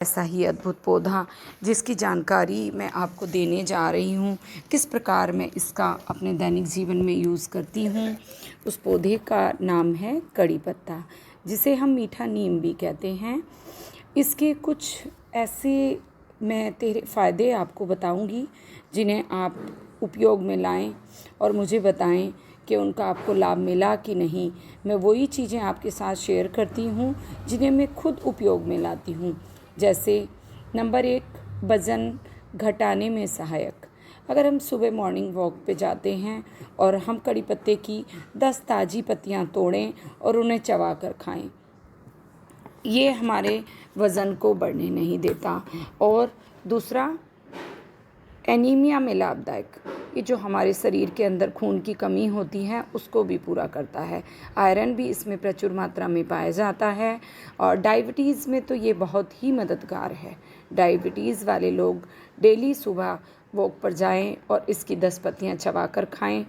ऐसा ही अद्भुत पौधा जिसकी जानकारी मैं आपको देने जा रही हूँ, किस प्रकार मैं इसका अपने दैनिक जीवन में यूज़ करती हूँ। उस पौधे का नाम है कड़ी पत्ता, जिसे हम मीठा नीम भी कहते हैं। इसके कुछ ऐसे मैं तेरे फ़ायदे आपको बताऊंगी जिन्हें आप उपयोग में लाएं और मुझे बताएं कि उनका आपको लाभ मिला कि नहीं। मैं वही चीज़ें आपके साथ शेयर करती हूँ जिन्हें मैं खुद उपयोग में लाती हूँ। जैसे नंबर 1, वज़न घटाने में सहायक। अगर हम सुबह मॉर्निंग वॉक पे जाते हैं और हम कड़ी पत्ते की 10 ताज़ी पत्तियाँ तोड़ें और उन्हें चबा कर खाएं, ये हमारे वज़न को बढ़ने नहीं देता। और दूसरा, एनीमिया में लाभदायक। ये जो हमारे शरीर के अंदर खून की कमी होती है उसको भी पूरा करता है। आयरन भी इसमें प्रचुर मात्रा में पाया जाता है। और डायबिटीज़ में तो ये बहुत ही मददगार है। डायबिटीज़ वाले लोग डेली सुबह वॉक पर जाएं और इसकी 10 पत्तियां चबा कर खाएं।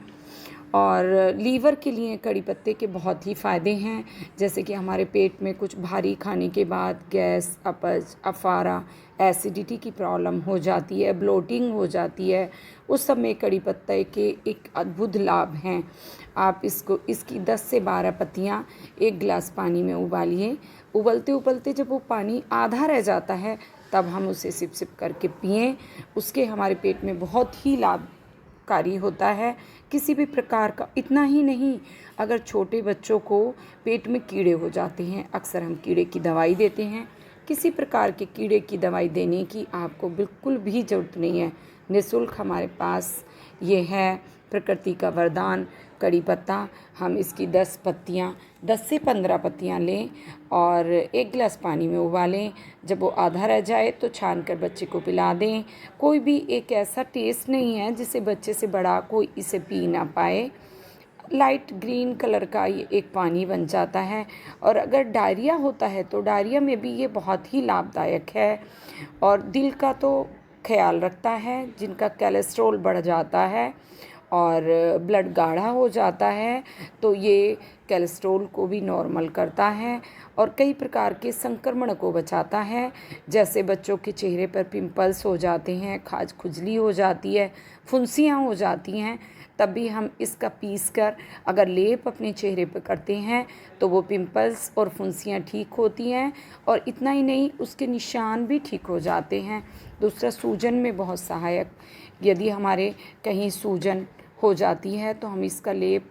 और लीवर के लिए कड़ी पत्ते के बहुत ही फ़ायदे हैं, जैसे कि हमारे पेट में कुछ भारी खाने के बाद गैस, अपच, अफारा, एसिडिटी की प्रॉब्लम हो जाती है, ब्लोटिंग हो जाती है, उस सब में कड़ी पत्ते के एक अद्भुत लाभ हैं। आप इसकी 10 से 12 पत्तियाँ एक गिलास पानी में उबालिए। उबलते उबलते जब वो पानी आधा रह जाता है तब हम उसे सिप सिप करके पिएं। उसके हमारे पेट में बहुत ही लाभकारी होता है। किसी भी प्रकार का, इतना ही नहीं, अगर छोटे बच्चों को पेट में कीड़े हो जाते हैं, अक्सर हम कीड़े की दवाई देते हैं। किसी प्रकार के कीड़े की दवाई देने की आपको बिल्कुल भी ज़रूरत नहीं है। निःशुल्क हमारे पास ये है प्रकृति का वरदान कड़ी पत्ता। हम इसकी 10 पत्तियाँ, 10 से 15 पत्तियाँ लें और एक गिलास पानी में उबालें। जब वो आधा रह जाए तो छान कर बच्चे को पिला दें। कोई भी एक ऐसा टेस्ट नहीं है जिसे बच्चे से बड़ा कोई इसे पी ना पाए। लाइट ग्रीन कलर का ये एक पानी बन जाता है। और अगर डायरिया होता है तो डायरिया में भी ये बहुत ही लाभदायक है। और दिल का तो ख्याल रखता है, जिनका कोलेस्ट्रॉल बढ़ जाता है और ब्लड गाढ़ा हो जाता है तो ये कोलेस्ट्रॉल को भी नॉर्मल करता है और कई प्रकार के संक्रमण को बचाता है। जैसे बच्चों के चेहरे पर पिंपल्स हो जाते हैं, खाज खुजली हो जाती है, फुंसियाँ हो जाती हैं, तब भी हम इसका पीस कर अगर लेप अपने चेहरे पर करते हैं तो वो पिंपल्स और फुंसियाँ ठीक होती हैं। और इतना ही नहीं, उसके निशान भी ठीक हो जाते हैं। दूसरा, सूजन में बहुत सहायक। यदि हमारे कहीं सूजन हो जाती है तो हम इसका लेप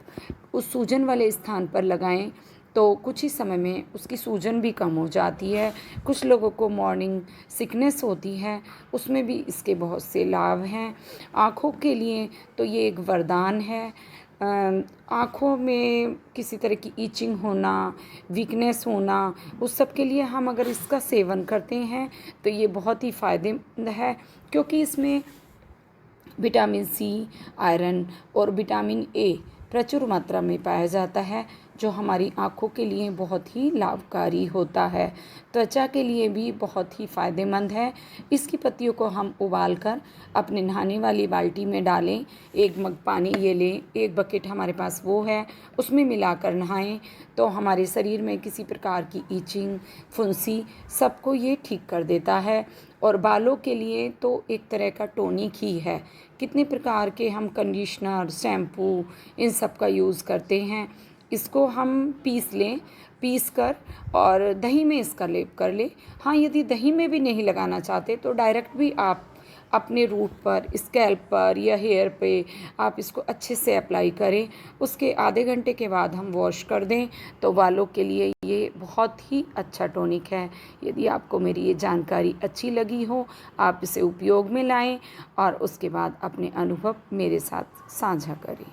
उस सूजन वाले स्थान पर लगाएं तो कुछ ही समय में उसकी सूजन भी कम हो जाती है। कुछ लोगों को मॉर्निंग सिकनेस होती है, उसमें भी इसके बहुत से लाभ हैं। आँखों के लिए तो ये एक वरदान है। आँखों में किसी तरह की ईचिंग होना, वीकनेस होना, उस सब के लिए हम अगर इसका सेवन करते हैं तो ये बहुत ही फ़ायदेमंद है, क्योंकि इसमें विटामिन सी, आयरन और विटामिन ए प्रचुर मात्रा में पाया जाता है, जो हमारी आँखों के लिए बहुत ही लाभकारी होता है। त्वचा के लिए भी बहुत ही फ़ायदेमंद है। इसकी पत्तियों को हम उबाल कर अपने नहाने वाली बाल्टी में डालें। 1 मग पानी ये लें, 1 बकेट हमारे पास वो है, उसमें मिलाकर नहाएं तो हमारे शरीर में किसी प्रकार की ईचिंग, फुंसी, सबको ये ठीक कर देता है। और बालों के लिए तो एक तरह का टॉनिक ही है। कितने प्रकार के हम कंडीशनर, शैम्पू, इन सब का यूज़ करते हैं। इसको हम पीस लें, पीस कर और दही में इसका लेप कर लें। हाँ, यदि दही में भी नहीं लगाना चाहते तो डायरेक्ट भी आप अपने रूट पर, स्कैल्प पर या हेयर पे आप इसको अच्छे से अप्लाई करें। उसके आधे घंटे के बाद हम वॉश कर दें तो बालों के लिए ये बहुत ही अच्छा टॉनिक है। यदि आपको मेरी ये जानकारी अच्छी लगी हो, आप इसे उपयोग में लाएं और उसके बाद अपने अनुभव मेरे साथ साझा करें।